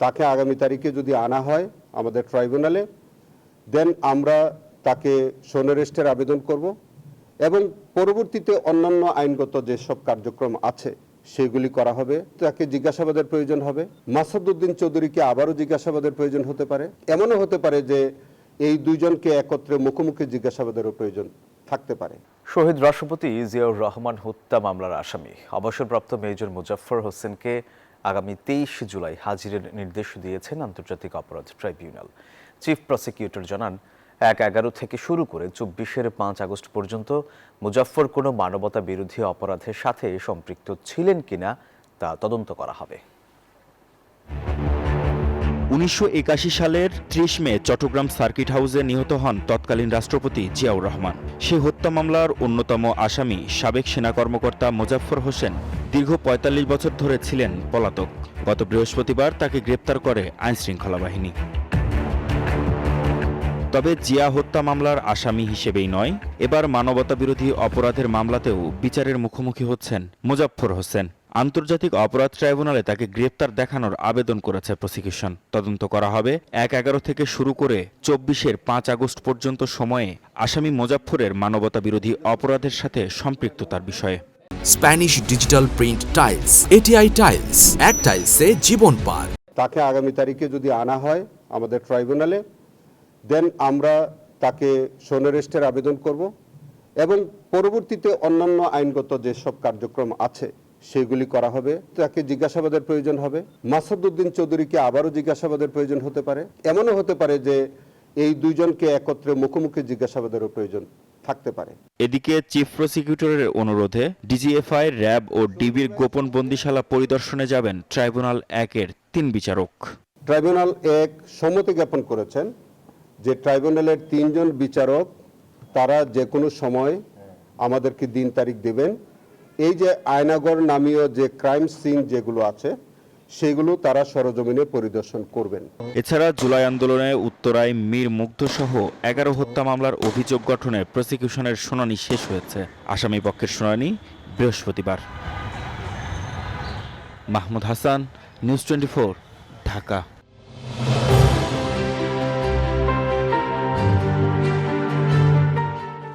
তাকে আগামী তারিখে যদি আনা হয় আমাদের ট্রাইব্যুনালে, দেন আমরা তাকে শোনারেস্টের আবেদন করব এবং পরবর্তীতে অন্যান্য আইনগত যেসব কার্যক্রম আছে সেগুলি করা হবে। তাকে জিজ্ঞাসাবাদের প্রয়োজন হবে। মাসুদউদ্দিন চৌধুরীকে আবারও জিজ্ঞাসাবাদের প্রয়োজন হতে পারে। এমনও হতে পারে যে এই দুইজনকে একত্রে মুখোমুখি জিজ্ঞাসাবাদেরও প্রয়োজন থাকতে পারে। শহীদ রাষ্ট্রপতি জিয়াউর রহমান হত্যা মামলার আসামি অবসরপ্রাপ্ত মেজর মুজাফফর হোসেনকে আগামী 23 জুলাই হাজিরের নির্দেশ দিয়েছেন আন্তর্জাতিক অপরাধ ট্রাইব্যুনাল। চিফ প্রসিকিউটর জানান, 1/11 থেকে শুরু করে 24-এর 5 আগস্ট পর্যন্ত মুজাফফর কোনো মানবতা বিরোধী অপরাধের সাথে সম্পৃক্ত ছিলেন কিনা তা তদন্ত করা হবে। 1981 সালের 30 মে চট্টগ্রাম সার্কিট হাউসে নিহত হন তৎকালীন রাষ্ট্রপতি জিয়াউর রহমান। সেই হত্যা মামলার অন্যতম আসামি সাবেক সেনা কর্মকর্তা মুজাফফর হোসেন দীর্ঘ 45 বছর ধরে ছিলেন পলাতক। গত বৃহস্পতিবার তাকে গ্রেপ্তার করে আইনশৃঙ্খলা বাহিনী। তবে জিয়া হত্যা মামলার আসামি হিসেবেই নয়, এবার মানবতা বিরোধী অপরাধের মামলাতেও বিচারের মুখোমুখি হচ্ছেন মুজাফফর হোসেন। আন্তর্জাতিক অপরাধ ট্রাইব্যুনালে তাকে গ্রেপ্তার দেখানোর আবেদন করেছে প্রসিকিউশন। তদন্ত করা হবে 1/11 থেকে শুরু করে 24-এর 5 আগস্ট পর্যন্ত সময়ে আসামি মুজাফফরের মানবতা বিরোধী অপরাধের সাথে সম্পৃক্ততার বিষয়ে। Spanish digital print tiles, ATI tiles, এক টাইলসে জীবন পার। তাকে আগামী তারিখে যদি আনা হয় আমাদের ট্রাইব্যুনালে, দেন আমরা তাকে শোনারেস্টের আবেদন করব এবং পরবর্তীতে অন্যান্য আইনগত যেসব কার্যক্রম আছে সেগুলি করা হবে। তাকে জিজ্ঞাসাবাদের প্রয়োজন হবে। মাসুদউদ্দিন চৌধুরীকে আবারও জিজ্ঞাসাবাদের প্রয়োজন হতে পারে। এমনও হতে পারে যে এই দুইজনকে একত্রে মুখোমুখি জিজ্ঞাসাবাদেরও প্রয়োজন থাকতে পারে। এদিকে চিফ প্রসিকিউটরের অনুরোধে ডিজিএফআই, র্যাব ও ডিবির গোপন বন্দিশালা পরিদর্শনে যাবেন ট্রাইব্যুনাল 1-এর 3 বিচারক। ট্রাইব্যুনাল 1 সম্মতি জ্ঞাপন করেছেন যে ট্রাইব্যুনালের 3 জন বিচারক তারা যে কোনো সময় আমাদেরকে দিন তারিখ দেবেন। এই যে আয়নাগর নামীয় যে ক্রাইম সিন যেগুলো আছে সেগুলো তারা সরজমিনে পরিদর্শন করবেন। এছাড়া জুলাই আন্দোলনে উত্তরায় মীর মুগ্ধ সহ 11 হত্যা মামলার অভিযোগ গঠনে প্রসিকিউশনের শুনানি শেষ হয়েছে। আসামি পক্ষের শুনানি বৃহস্পতিবার। মাহমুদ হাসান, নিউজ 24, ঢাকা।